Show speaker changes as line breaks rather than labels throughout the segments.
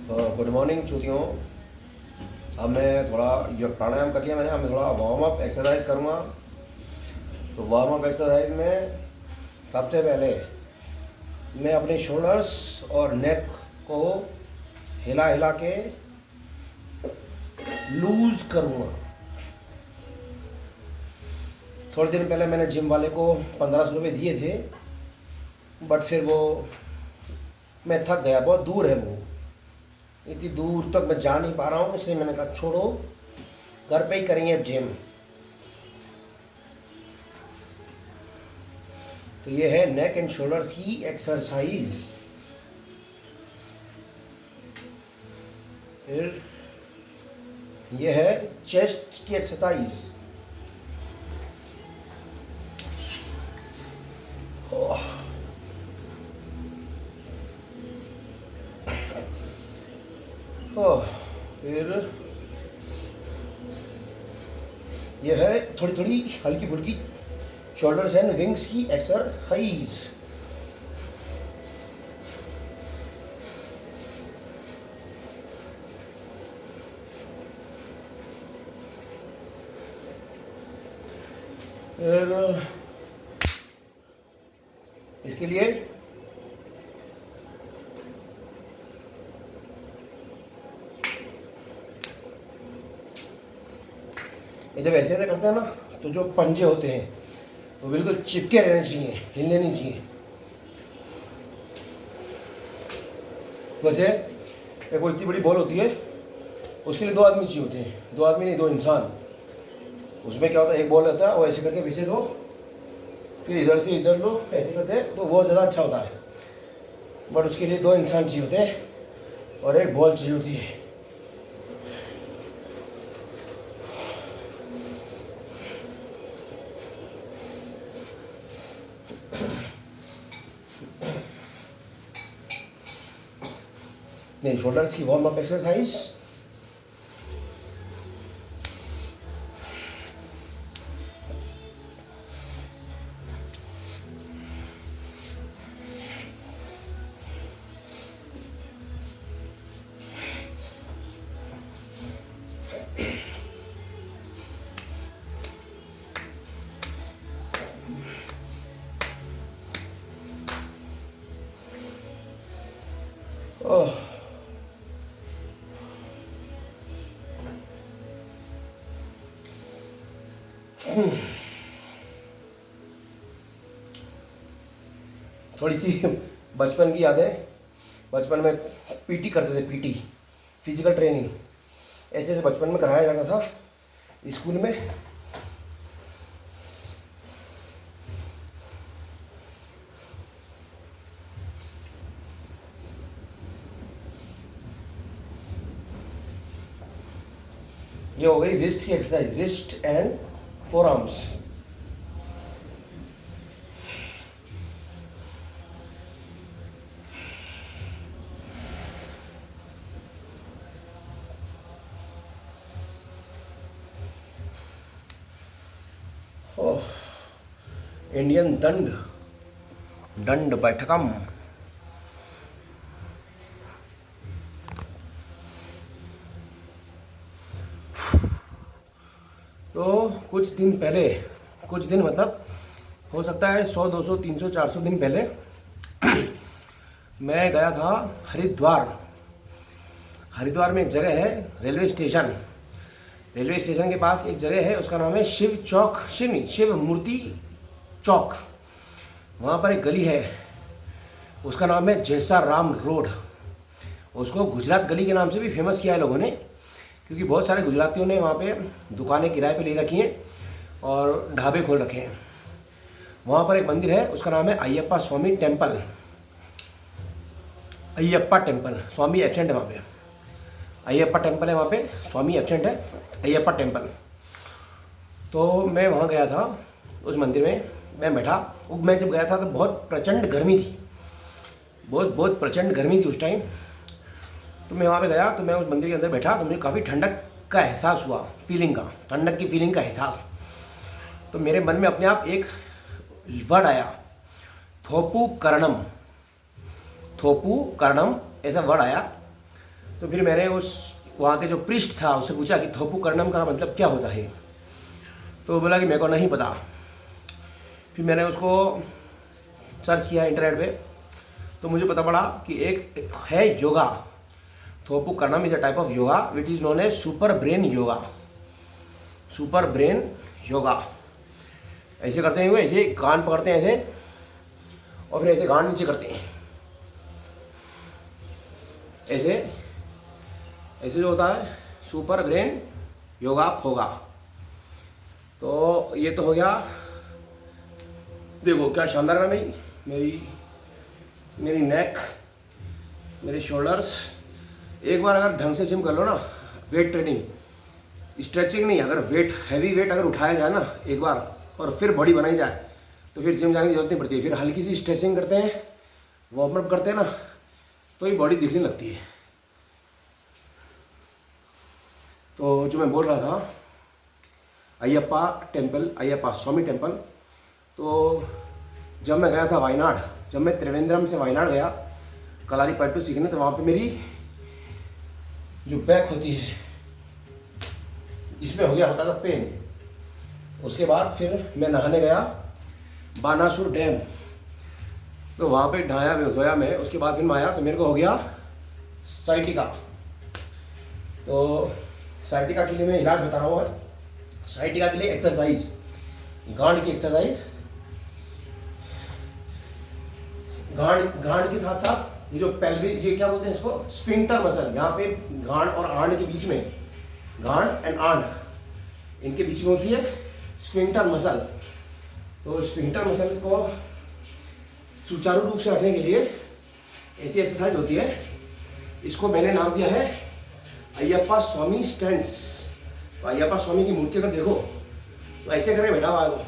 Good morning चूतियों। अब मैं थोड़ा योग प्राणायाम कर लिया मैंने। अब मैं थोड़ा वार्म अप एक्सरसाइज करूँगा। तो वार्म अप एक्सरसाइज में सबसे पहले मैं अपने शोल्डर्स और नेक को हिला हिला के लूज करूँगा। थोड़े दिन पहले मैंने जिम वाले को 1500 रुपये दिए थे, बट फिर वो मैं थक गया। बहुत दूर है वो, इतनी दूर तक मैं जा नहीं पा रहा हूँ, इसलिए मैंने कहा छोड़ो, घर पे ही करेंगे अब जिम। तो ये है नेक एंड शोल्डर्स की एक्सरसाइज। फिर ये है चेस्ट की एक्सरसाइज। फिर ये है थोड़ी थोड़ी हल्की फुल्की शोल्डर्स एंड विंग्स की एक्सरसाइज। फिर इसके लिए ये जब ऐसे ऐसे करते हैं ना, तो जो पंजे होते हैं वो बिल्कुल चिपके रहने चाहिए, हिलने नहीं चाहिए। वैसे एक वो इतनी बड़ी बॉल होती है, उसके लिए 2 आदमी चाहिए होते हैं। 2 आदमी नहीं, 2 इंसान। उसमें क्या होता है, एक बॉल होता है, वो ऐसे करके पीछे दो, फिर इधर से इधर लो, ऐसे करते हैं, तो वो ज़्यादा अच्छा होता है। बट उसके लिए 2 इंसान चाहिए होते हैं और एक बॉल चाहिए होती है। नहीं, शोल्डर्स की वार्म अप एक्सरसाइज। थोड़ी सी बचपन की यादें। बचपन में पीटी करते थे, पीटी फिजिकल ट्रेनिंग ऐसे ऐसे बचपन में कराया जाता था स्कूल में। ये हो गई रिस्ट की exercise, wrist and four arms. Indian दंड, दंड बैठकम। तो कुछ दिन पहले, कुछ दिन मतलब हो सकता है 100 200 300 400 दिन पहले मैं गया था हरिद्वार। हरिद्वार में एक जगह है रेलवे स्टेशन। रेलवे स्टेशन के पास एक जगह है, उसका नाम है शिव चौक, शिव नहीं, शिव मूर्ति चौक। वहाँ पर एक गली है, उसका नाम है जैसा राम रोड। उसको गुजरात गली के नाम से भी फेमस किया है लोगों ने, क्योंकि बहुत सारे गुजरातियों ने वहाँ पे दुकानें किराए पे ले रखी हैं और ढाबे खोल रखे हैं। वहाँ पर एक मंदिर है, उसका नाम है अयप्पा स्वामी टेम्पल। अयप्पा टेम्पल, स्वामी एब्सेंट है वहाँ पे। अयप्पा टेम्पल है वहाँ पे, स्वामी एब्सेंट है, अयप्पा टेम्पल। तो मैं वहाँ गया था, उस मंदिर में मैं बैठा। मैं जब गया था तो बहुत प्रचंड गर्मी थी, बहुत बहुत प्रचंड गर्मी थी उस टाइम। तो मैं वहाँ पे गया, तो मैं उस मंदिर के अंदर बैठा, तो मुझे काफ़ी ठंडक का एहसास हुआ, फीलिंग का, ठंडक की फीलिंग का एहसास। तो मेरे मन में अपने आप एक वर्ड आया, थोपू करणम, थोपू करणम ऐसा वर्ड आया। तो तो फिर मैंने उस वहाँ के जो पृष्ठ था उससे पूछा कि थोपू कर्णम का मतलब क्या होता है। तो वो बोला कि मेरे को नहीं पता। फिर मैंने उसको सर्च किया इंटरनेट पे, तो मुझे पता पड़ा कि एक है yoga, Thoppukaranam is a type of yoga which is known as super brain yoga. Super brain yoga ऐसे करते हैं, ऐसे कान पकड़ते हैं ऐसे, और फिर ऐसे गांड नीचे करते हैं ऐसे। ऐसे जो होता है सुपर ब्रेन योगा होगा। तो ये तो हो गया। देखो क्या शानदार है भाई, मेरी नेक, मेरे शोल्डर्स। एक बार अगर ढंग से जिम कर लो ना, वेट ट्रेनिंग, स्ट्रेचिंग नहीं, अगर वेट हैवी वेट अगर उठाया जाए ना एक बार और फिर बॉडी बनाई जाए तो फिर जिम जाने की जरूरत नहीं पड़ती है। फिर हल्की सी स्ट्रेचिंग करते हैं, वार्म अप करते हैं ना, तो ये बॉडी दिखने लगती है। तो जो मैं बोल रहा था, अयप्पा टेम्पल, अयप्पा स्वामी टेम्पल। तो जब मैं गया था वायनाड, जब मैं त्रिवेंद्रम से वायनाड गया कलारीपयट्टू सीखने, तो वहाँ पे मेरी जो बैक होती है इसमें हो गया होता था पेन। उसके बाद फिर मैं नहाने गया बानासुर डैम, तो वहाँ पे नहाया मैं, धोया मैं। उसके बाद फिर मैं आया तो मेरे को हो गया साइटिका। तो साइटिका के लिए मैं इलाज बता रहा हूँ आज। साइटिका के लिए एक्सरसाइज, गांड की एक्सरसाइज, गांड के साथ साथ ये जो पेल्विक, ये क्या बोलते हैं इसको, स्फिंक्टर मसल, यहाँ पे गांड और आंड के बीच में, गांड एंड आंड इनके बीच में होती है स्फिंक्टर मसल। तो स्फिंक्टर मसल को सुचारू रूप से रखने के लिए ऐसी एक्सरसाइज होती है। इसको मैंने नाम दिया है अयप्पा स्वामी स्टैंस। तो अयप्पा स्वामी की मूर्ति अगर देखो तो ऐसे करके बैठा हुआ है वो,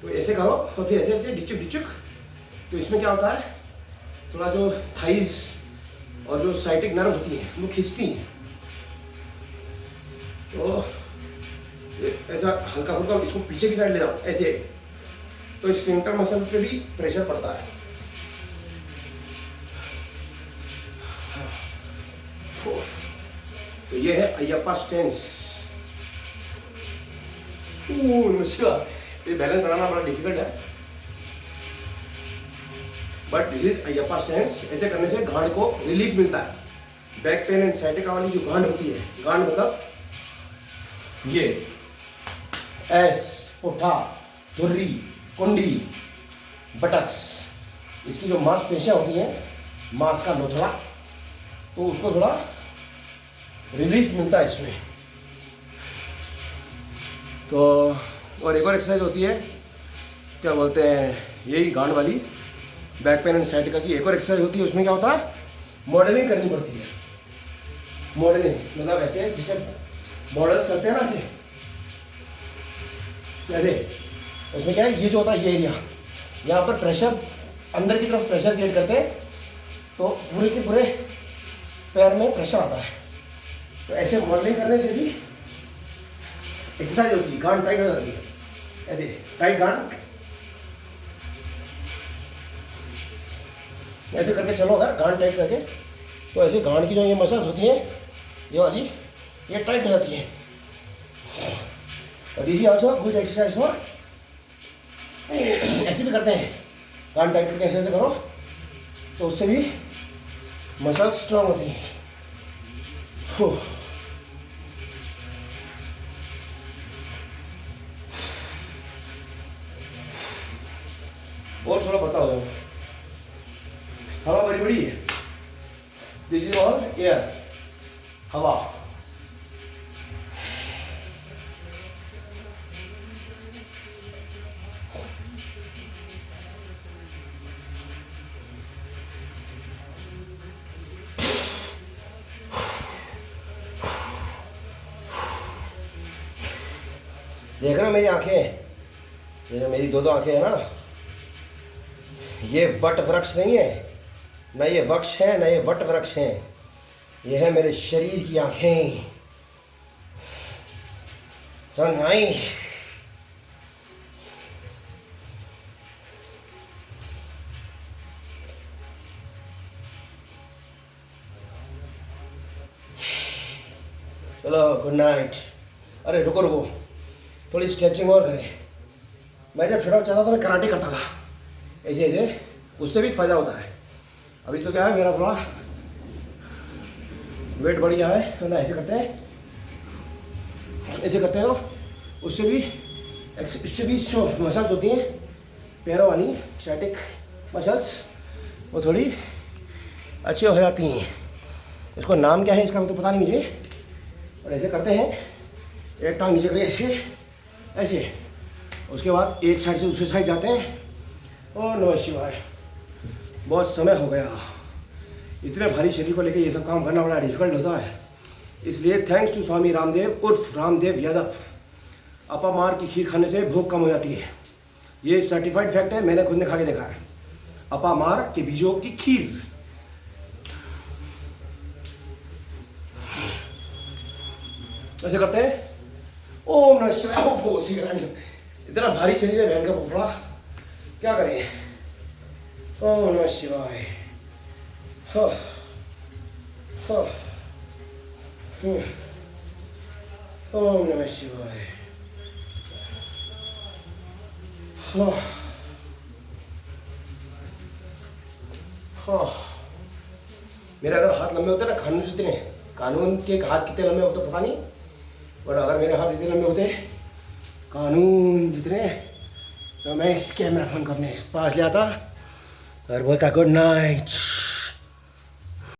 तो ऐसे करो और फिर ऐसे ऐसे डिचुक डिचुक। तो इसमें क्या होता है, थोड़ा जो थाइज और जो साइटिक नर्व होती है वो खींचती हैं। तो ऐसा हल्का फुल्का इसको पीछे की साइड ले जाओ ऐसे, तो स्फिंक्टर मसल पे भी प्रेशर पड़ता है। तो ये है अयप्पा स्टैंस। ये बैलेंस बनाना बड़ा डिफिकल्ट है, but this is Ayyappa stance. ऐसे करने से गांड को रिलीफ मिलता है। बैक पेन एंड साइटिका वाली जो गांड होती है, गांड मतलब ये एस, पुट्ठा, धुर्री, कुंडी, बटक्स, इसकी जो मांसपेशियां होती हैं, मांस का लोथड़ा, तो उसको थोड़ा रिलीफ मिलता है इसमें। तो और एक और एक्सरसाइज होती है, क्या बोलते हैं, यही गांड वाली, बैक पेन एंड साइटिका की एक और एक्सरसाइज होती है। उसमें क्या होता है, मॉडलिंग करनी पड़ती है। मॉडलिंग मतलब ऐसे जैसे मॉडल चलते हैं ना ऐसे, उसमें क्या है, ये जो होता है ये एरिया, यहाँ पर प्रेशर, अंदर की तरफ प्रेशर क्रिएट करते हैं, तो पूरे के पूरे पैर में प्रेशर आता है। तो ऐसे मॉडलिंग करने से भी एक्सरसाइज होती है, गांड टाइट हो जाती है। ऐसे टाइट गांड, ऐसे करके चलो अगर गांड टाइट करके, तो ऐसे गांड की जो ये मसल्स होती हैं, ये वाली, ये टाइट हो जाती है। और this is also good exercise for, ऐसे भी करते हैं, गांड टाइट करके ऐसे ऐसे करो, तो उससे भी मसल्स स्ट्रांग होती हैं। और थोड़ा बताओ, हवा बड़ी बड़ी है, दिस इज ऑल एयर, हवा। देख रहे हो मेरी आंखें, ये जो मेरी दो आंखें हैं ना, ये वट वृक्ष नहीं है, ना ये वृक्ष है ना ये वट वृक्ष है, ये है मेरे शरीर की आंखें। समझ आई? चलो गुड नाइट। अरे रुको रुको, थोड़ी स्ट्रेचिंग और करें। मैं जब छोटा बच्चा था तो मैं कराटे करता था ऐसे ऐसे, उससे भी फ़ायदा होता है। अभी तो क्या है, मेरा थोड़ा वेट बढ़ गया है, तो ना ऐसे करते हैं, ऐसे करते हो, उससे भी मसल्स होती हैं पैरों वाली, स्टैटिक मसल्स, वो थोड़ी अच्छी हो जाती हैं। इसको नाम क्या है इसका तो पता नहीं मुझे। और ऐसे करते हैं, एक टांग नीचे करिए ऐसे ऐसे, उसके बाद एक साइड से दूसरी साइड जाते हैं। और नमः शिवाय। बहुत समय हो गया, इतने भारी शरीर को लेकर ये सब काम करना बड़ा डिफिकल्ट होता है। इसलिए थैंक्स टू स्वामी रामदेव उर्फ रामदेव यादव, अपामार की खीर खाने से भूख कम हो जाती है। ये सर्टिफाइड फैक्ट है, मैंने खुद ने खा के देखा है। अपामार के बीजों की खीर। ऐसे करते हैं। ओम नमः शिवाय। इतना भारी शरीर है बहन का फोफड़ा, क्या करें। ओम नमः शिवाय। ओम नमः शिवाय। मेरे अगर हाथ लंबे होते ना कानून से, इतने कानून के हाथ कितने लंबे होते पता नहीं, बट अगर मेरे हाथ इतने लंबे होते कानून जितने, तो मैं इस कैमरा फोन को अपने पास ले आता और बोलता गुड नाइट।